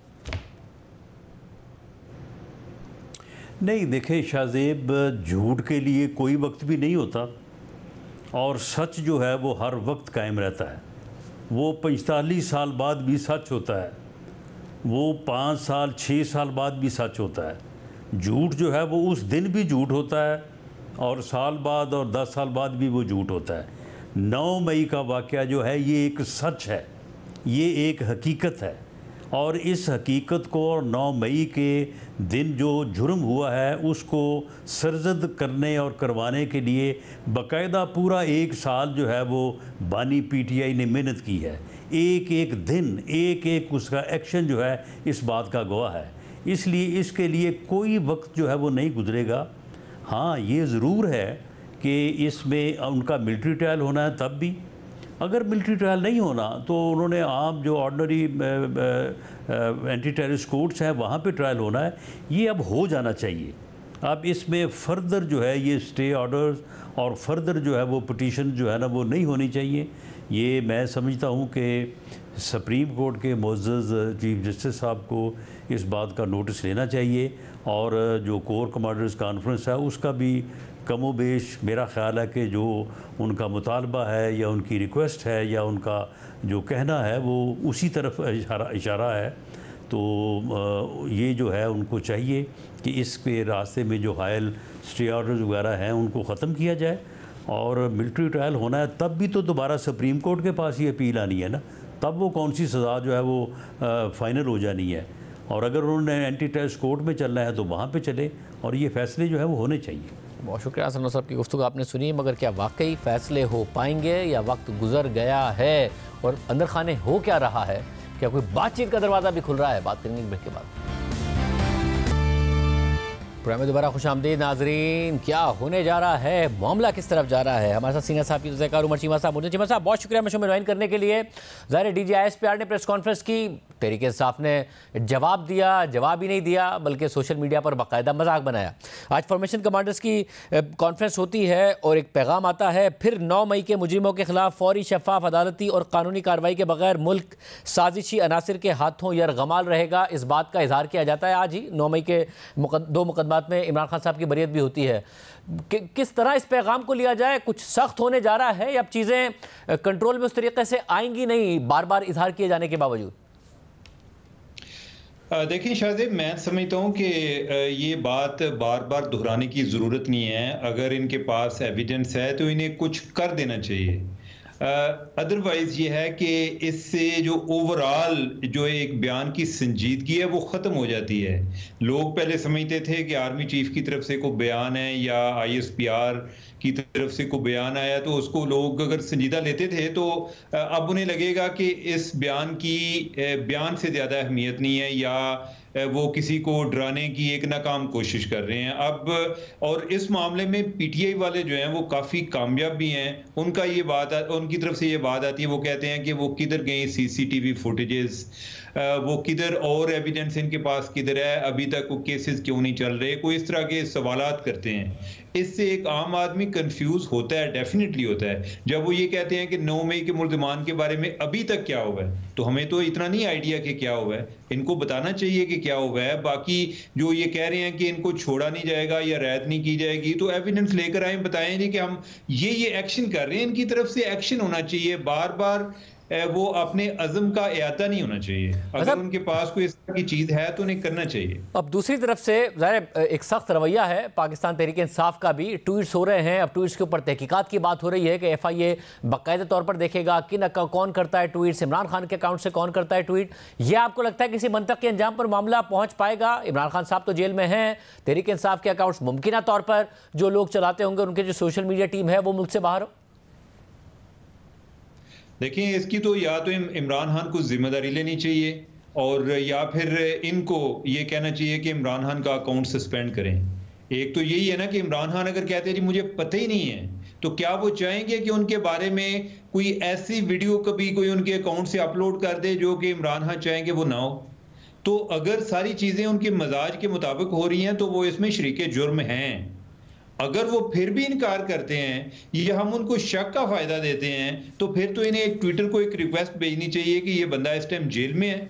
नहीं, देखें शाहजेब, झूठ के लिए कोई वक्त भी नहीं होता और सच जो है वो हर वक्त कायम रहता है। वो 45 साल बाद भी सच होता है, वो 5 साल 6 साल बाद भी सच होता है। झूठ जो है वो उस दिन भी झूठ होता है और साल बाद और 10 साल बाद भी वो झूठ होता है। 9 मई का वाक़या जो है ये एक सच है, ये एक हकीकत है, और इस हकीकत को 9 मई के दिन जो जुर्म हुआ है उसको सरजद करने और करवाने के लिए बाकायदा पूरा 1 साल जो है वो बानी PTI ने मेहनत की है। एक एक दिन, एक एक उसका एक्शन जो है इस बात का गवाह है। इसलिए इसके लिए कोई वक्त जो है वो नहीं गुजरेगा। हाँ, ये ज़रूर है कि इसमें उनका मिलिट्री ट्रायल होना है, तब भी अगर मिलिट्री ट्रायल नहीं होना तो उन्होंने आम जो ऑर्डनरी एंटी टेररिस्ट कोर्ट्स हैं वहाँ पे ट्रायल होना है। ये अब हो जाना चाहिए। अब इसमें फर्दर जो है ये स्टे ऑर्डर्स और फर्दर जो है वो पिटीशन जो है ना वो नहीं होनी चाहिए। ये मैं समझता हूँ कि सुप्रीम कोर्ट के मुअज़्ज़ज़ चीफ जस्टिस साहब को इस बात का नोटिस लेना चाहिए और जो कोर कमांडर्स कॉन्फ्रेंस है उसका भी कमो बेश मेरा ख़्याल है कि जो उनका मुतालबा है या उनकी रिक्वेस्ट है या उनका जो कहना है वो उसी तरफ इशारा है। तो ये जो है उनको चाहिए कि इस पे रास्ते में जो हायल स्टे ऑर्डर्स वगैरह हैं उनको ख़त्म किया जाए और मिलिट्री ट्रायल होना है तब भी तो दोबारा सुप्रीम कोर्ट के पास ही अपील आनी है ना, तब वो कौन सी सज़ा जो है वो फाइनल हो जानी है। और अगर उन्होंने एंटी टेररिस्ट कोर्ट में चलना है तो वहाँ पे चले और ये फैसले जो है वो होने चाहिए। बहुत शुक्रिया सना साहब की गुफ्तगू आपने सुनी, मगर क्या वाकई फ़ैसले हो पाएंगे या वक्त गुजर गया है और अंदर खाने हो क्या रहा है, क्या कोई बातचीत का दरवाज़ा भी खुल रहा है? बात करेंगे ब्रेक के बाद। प्रोग्राम में दोबारा खुशामदीद नाजरीन। क्या होने जा रहा है, मामला किस तरफ जा रहा है? हमारे साथ सीनियर साहब की ज़िक्र उमर चीमा साहब। चीमा साहब बहुत शुक्रिया मुझे ज्वाइन करने के लिए। ज़ाहिर DGISPR ने प्रेस कॉन्फ्रेंस की, तहरीक इंसाफ ने जवाब दिया, जवाब ही नहीं दिया बल्कि सोशल मीडिया पर बाकायदा मजाक बनाया। आज फॉर्मेशन कमांडर्स की कॉन्फ्रेंस होती है और एक पैगाम आता है, फिर 9 मई के मुजरिमों के खिलाफ फौरी, शफाफ, अदालती और कानूनी कार्रवाई के बगैर मुल्क साजिशी अनासिर के हाथों यरगमाल रहेगा। इस बात का इजहार किया जाता है। आज ही 9 मई के 2 मुकदमात में इमरान खान साहब की बरियत भी होती है। किस तरह इस पैगाम को लिया जाए? कुछ सख्त होने जा रहा है या अब चीज़ें कंट्रोल में उस तरीके से आएंगी नहीं बार बार इजहार किए जाने के बावजूद? देखिए शाहजेब, मैं समझता हूँ कि ये बात बार बार दोहराने की ज़रूरत नहीं है। अगर इनके पास एविडेंस है तो इन्हें कुछ कर देना चाहिए। अदरवाइज़ ये है कि इससे जो ओवरऑल जो एक बयान की संजीदगी है वो ख़त्म हो जाती है। लोग पहले समझते थे कि आर्मी चीफ की तरफ से कोई बयान है या ISPR की तरफ से कोई बयान आया तो उसको लोग अगर संजीदा लेते थे, तो अब उन्हें लगेगा कि इस बयान से ज़्यादा अहमियत नहीं है या वो किसी को डराने की एक नाकाम कोशिश कर रहे हैं अब। और इस मामले में PTI वाले जो हैं वो काफ़ी कामयाब भी हैं। उनकी तरफ से ये बात आती है, वो कहते हैं कि वो किधर गई CCTV फुटेजेस, वो किधर और एविडेंस इनके पास किधर है, अभी तक वो केसेस क्यों नहीं चल रहे, कोई इस तरह के सवालात करते हैं। इससे एक आम आदमी कंफ्यूज होता है, डेफिनेटली होता है। जब वो ये कहते हैं कि 9 मई के मुल्ज़िमान के बारे में अभी तक क्या हुआ है, तो हमें तो इतना नहीं आइडिया कि क्या हुआ है, इनको बताना चाहिए कि क्या हुआ है। बाकी जो ये कह रहे हैं कि इनको छोड़ा नहीं जाएगा या रैद नहीं की जाएगी, तो एविडेंस लेकर आए, बताएं जी कि हम ये एक्शन कर रहे हैं। इनकी तरफ से एक्शन होना चाहिए, बार बार वो अपने अज़म का इयादा नहीं होना चाहिए। अगर उनके पास कोई इस तरह की चीज़ है तो उन्हें करना चाहिए। अब दूसरी तरफ से ज़ाहिर एक सख्त रवैया है पाकिस्तान तहरीक इंसाफ का भी। ट्वीट्स हो रहे हैं, अब ट्वीट्स के ऊपर तहकीकात की बात हो रही है कि FIA बाकायदा तौर पर देखेगा कौन करता है ट्वीट्स, इमरान खान के अकाउंट से कौन करता है ट्वीट। ये आपको लगता है किसी मंतक के अंजाम पर मामला पहुँच पाएगा? इमरान खान साहब तो जेल में हैं, तहरीक इंसाफ के अकाउंट्स मुमकिन तौर पर जो लोग चलाते होंगे, उनके जो सोशल मीडिया टीम है वो मुल्क से बाहर हो। देखिए, इसकी तो या तो इमरान खान को जिम्मेदारी लेनी चाहिए और या फिर इनको ये कहना चाहिए कि इमरान खान का अकाउंट सस्पेंड करें। एक तो यही है ना कि इमरान खान अगर कहते हैं जी मुझे पता ही नहीं है, तो क्या वो चाहेंगे कि उनके बारे में कोई ऐसी वीडियो कभी कोई उनके अकाउंट से अपलोड कर दे जो कि इमरान खान चाहेंगे वो ना हो? तो अगर सारी चीज़ें उनके मजाज के मुताबिक हो रही हैं तो वो इसमें शरीके जुर्म हैं। अगर वो फिर भी इनकार करते हैं या हम उनको शक का फायदा देते हैं, तो फिर तो इन्हें ट्विटर को एक रिक्वेस्ट भेजनी चाहिए कि ये बंदा इस टाइम जेल में है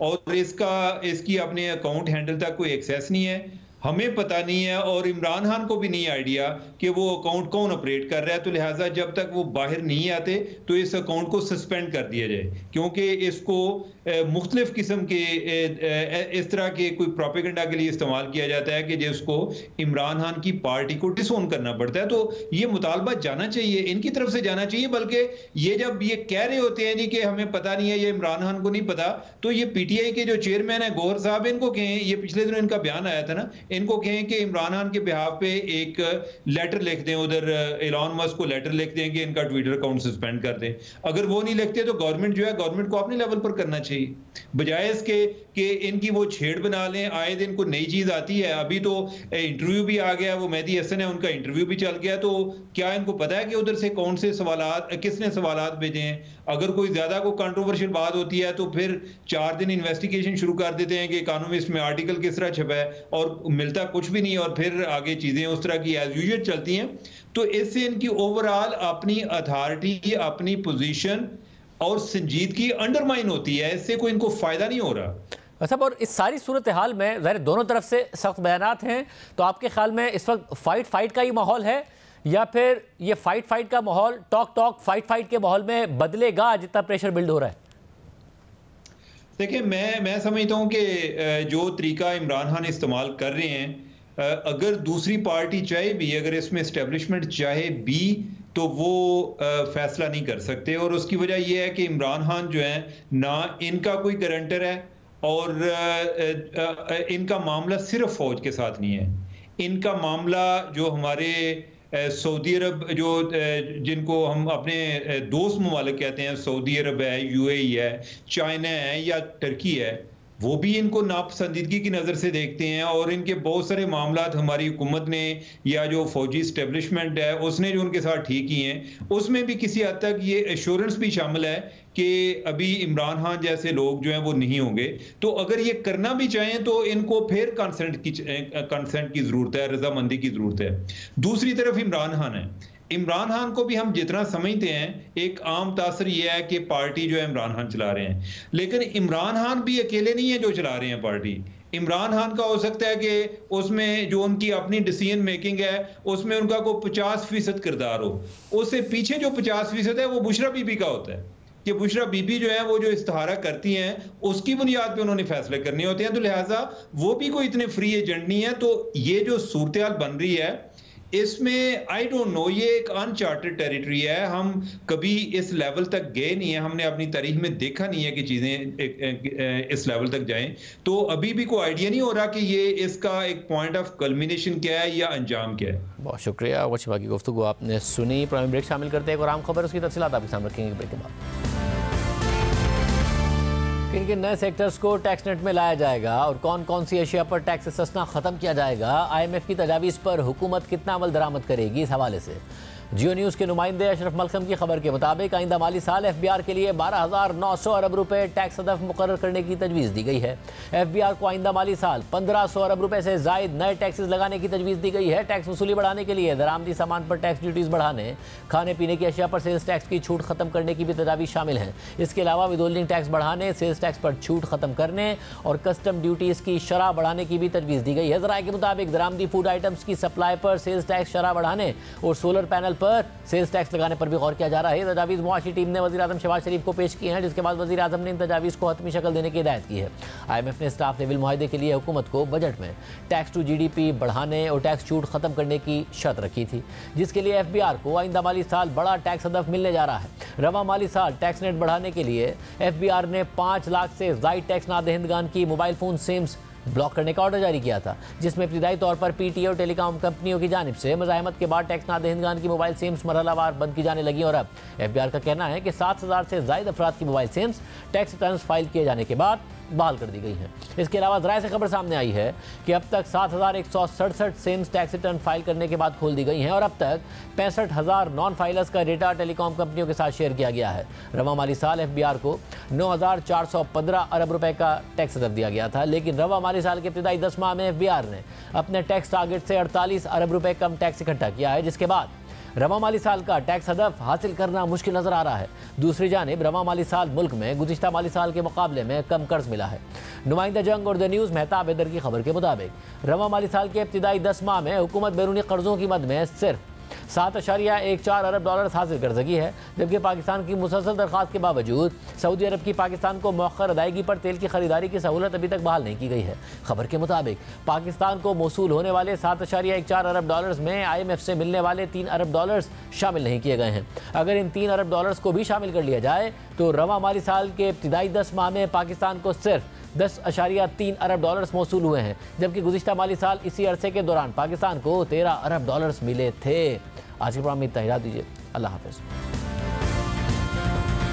और इसकी अपने अकाउंट हैंडल तक कोई एक्सेस नहीं है, हमें पता नहीं है और इमरान खान को भी नहीं आइडिया कि वो अकाउंट कौन ऑपरेट कर रहा है। तो लिहाजा जब तक वो बाहर नहीं आते तो इस अकाउंट को सस्पेंड कर दिया जाए, क्योंकि इसको मुख्तलिफ किस्म के इस तरह के कोई प्रोपेगेंडा के लिए इस्तेमाल किया जाता है कि जिसको इमरान खान की पार्टी को डिसोन करना पड़ता है। तो ये मुतालबा जाना चाहिए, इनकी तरफ से जाना चाहिए। बल्कि ये जब ये कह रहे होते हैं जी कि हमें पता नहीं है, ये इमरान खान को नहीं पता, तो ये PTI के जो चेयरमैन है गौहर साहब, इनको कहें, ये पिछले दिनों इनका बयान आया था ना, इनको कहें कि इमरान खान के बिहाफ पे एक लेटर लिख दें, उधर एलन मस्क को लेटर लिख दें कि इनका ट्विटर अकाउंट सस्पेंड कर दें। अगर वो नहीं लिखते तो गवर्नमेंट जो है, गवर्नमेंट को अपने लेवल पर करना चाहिए। बजाय इसके कि इनकी वो छेड़ बना लें, आए दिन को नई चीज आती है। अभी तो इंटरव्यू भी आ गया, वो मेहदी हसन है, उनका इंटरव्यू भी चल गया। तो क्या इनको पता है कि उधर से कौन से सवालात, किसने सवालात भेजे हैं? अगर कोई ज्यादा कोई कंट्रोवर्शियल बात होती है तो फिर 4 दिन इन्वेस्टिगेशन शुरू कर देते हैं कि इकोनॉमिस्ट में आर्टिकल किस तरह छपा है, और मिलता कुछ भी नहीं, और फिर आगे चीजें उस तरह की एज यूजुअल चलती हैं। तो इससे इनकी ओवरऑल अपनी अथॉरिटी, अपनी पोजीशन और संजीदगी अंडरमाइन होती है। इससे कोई इनको फायदा नहीं हो रहा। अच्छा, और इस सारी सूरत हाल में ज़ाहिर दोनों तरफ से सख्त बयानात हैं, तो आपके ख्याल में इस वक्त फाइट का ही माहौल है, या फिर ये फाइट का माहौल टॉक फाइट के माहौल में बदलेगा जितना प्रेशर बिल्ड हो रहा है? देखिए, मैं समझता हूं कि जो तरीका इमरान खान इस्तेमाल कर रहे हैं, अगर दूसरी पार्टी चाहे भी, अगर इसमें एस्टेब्लिशमेंट चाहे भी, तो वो फैसला नहीं कर सकते। और उसकी वजह यह है कि इमरान खान जो है ना इनका कोई गारंटर है, और इनका मामला सिर्फ फौज के साथ नहीं है। इनका मामला जो हमारे सऊदी अरब, जो जिनको हम अपने दोस्त ममालिक कहते हैं, सऊदी अरब है, यूएई है, चाइना है या टर्की है, वो भी इनको नापसंदीदगी की नज़र से देखते हैं। और इनके बहुत सारे मामलात हमारी हुकूमत ने या जो फौजी इस्टेब्लिशमेंट है उसने जो उनके साथ ठीक किए हैं, उसमें भी किसी हद तक ये एश्योरेंस भी शामिल है कि अभी इमरान खान जैसे लोग जो हैं वो नहीं होंगे। तो अगर ये करना भी चाहें तो इनको फिर कंसेंट की ज़रूरत है, रजामंदी की ज़रूरत है। दूसरी तरफ इमरान खान है, इमरान खान को भी हम जितना समझते हैं, एक आम तासर यह है कि पार्टी जो है इमरान खान चला रहे हैं, लेकिन इमरान खान भी अकेले नहीं है जो चला रहे हैं पार्टी। इमरान खान का हो सकता है कि उसमें जो उनकी अपनी डिसीजन मेकिंग है उसमें उनका को 50% किरदार हो, उससे पीछे जो 50% है वो बुशरा बीबी का होता है कि बुशरा बीबी जो है वो जो इस्तिहारा करती हैं उसकी बुनियाद पे उन्होंने फैसले करने होते हैं। तो लिहाजा वो भी कोई इतने फ्री एजेंट नहीं है। तो ये जो सूरत हाल बन रही है, इसमें आई डोंट नो, ये एक अनचार्टेड टेरिटरी है। हम कभी इस लेवल तक गए नहीं है, हमने अपनी तारीख में देखा नहीं है कि चीजें इस लेवल तक जाएं। तो अभी भी कोई आइडिया नहीं हो रहा कि ये इसका एक पॉइंट ऑफ कल्मिनेशन क्या है या अंजाम क्या है। बहुत शुक्रिया। वशिबा की गुफ्तगू आपने सुनी। प्राइम ब्रेक शामिल करते हैं, और आम खबर उसकी तफसीलात आपके सामने रखेंगे ब्रेक के बाद। किन किन नए सेक्टर्स को टैक्स नेट में लाया जाएगा और कौन कौन सी एशिया पर टैक्स सस्ता खत्म किया जाएगा, IMF की तजावीज़ पर हुकूमत कितना अमल दरामद करेगी, इस हवाले से जियो न्यूज़ के नुमाइंदे अशरफ मलखम की खबर के मुताबिक आइंदा माली साल FBR के लिए 12,900 अरब रुपए टैक्स हदफ मुकर्रर करने की तजवीज़ दी गई है। FBR को आइंदा माली साल 1,500 अरब रुपए से जायद नए टैक्सेस लगाने की तजवीज़ दी गई है। टैक्स वसूली बढ़ाने के लिए दरामदी सामान पर टैक्स ड्यूटीज़ बढ़ाने, खाने पीने की अशिया पर सेल्स टैक्स की छूट खत्म करने की भी तजावीज़ शामिल हैं। इसके अलावा विदोलिंग टैक्स बढ़ाने, सेल्स टैक्स पर छूट खत्म करने और कस्टम ड्यूटीज़ की शरह बढ़ाने की भी तजवीज़ दी गई है। ज़राए के मुताबिक दरामदी फूड आइटम्स की सप्लाई पर सेल्स टैक्स शरह बढ़ाने और सोलर पैनल पर सेल्स टैक्स लगाने पर भी गौर किया जा रहा है। तजावीज़ मुआशी टीम ने वज़ीर आज़म शहबाज शरीफ को पेश की हैं, जिसके बाद वज़ीर आज़म ने इन तजावीज़ को हतमी शक्ल देने की हिदायत की है। IMF ने स्टाफ लेवल मुआहदे के लिए हुकूमत को बजट में टैक्स टू GDP बढ़ाने और टैक्स छूट खत्म करने की शर्त रखी थी, जिसके लिए FBR को आइंदा माली साल बड़ा टैक्स हदफ मिलने जा रहा है। रवा माली साल टैक्स नेट बढ़ाने के लिए FBR ने 5 लाख से ज़ायद टैक्स नादहिंदगान की मोबाइल फ़ोन सिम्स ब्लॉक करने का ऑर्डर जारी किया था, जिसमें इब्तिदाई तौर पर PTA और टेलीकॉम कंपनियों की जानिब से मज़ाहमत के बाद टैक्स नादहिंदगान की मोबाइल सिम्स मरहलावार बंद की जाने लगी। और अब FBR का कहना है कि 7,000 से ज़ायद अफराद की mobile sims tax returns file किए जाने के बाद बहाल कर दी गई हैं। इसके अलावा ज़राए से खबर सामने आई है कि अब तक 7,167 सिम्स टैक्स रिटर्न फाइल करने के बाद खोल दी गई हैं, और अब तक 65,000 नॉन फाइलर्स का डेटा टेलीकॉम कंपनियों के साथ शेयर किया गया है। रवा माली साल FBR को 9,415 अरब रुपए का टैक्स हदफ दिया गया था, लेकिन रवा माली साल के इब्तिदाई 10 माह में FBR ने अपने टैक्स टारगेट से 48 अरब रुपए कम टैक्स इकट्ठा किया है, जिसके बाद रवा माली साल का टैक्स हदफ हासिल करना मुश्किल नजर आ रहा है। दूसरी जानिब रवा माली साल मुल्क में गुज़िश्ता माली साल के मुकाबले में कम कर्ज मिला है। नुमाइंदा जंग और द न्यूज़ मेहताब हैदर की खबर के मुताबिक रवा माली साल के इब्तिदाई 10 माह में हुकूमत बैरूनी कर्जों की मद में सिर्फ 7.14 अरब डॉलर हासिल कर सकी है, जबकि पाकिस्तान की मुसलसल दरख्वास्त के बावजूद सऊदी अरब की पाकिस्तान को मौखर अदायगी पर तेल की खरीदारी की सहूलत अभी तक बहाल नहीं की गई है। खबर के मुताबिक पाकिस्तान को मौसूल होने वाले 7.14 अरब डॉलर्स में IMF से मिलने वाले 3 अरब डॉलर्स शामिल नहीं किए गए हैं। अगर इन 3 अरब डॉलर्स को भी शामिल कर लिया जाए तो रवा माली साल के इब्तिदाई 10 माह में पाकिस्तान को सिर्फ 10.3 अरब डॉलर्स मौसूल हुए हैं, जबकि गुज़िश्ता माली साल इसी अरसे के दौरान पाकिस्तान को 13 अरब डॉलर्स मिले थे। आज के प्रोग्राम में इतना ही, दीजिए। अल्लाह हाफ़िज़।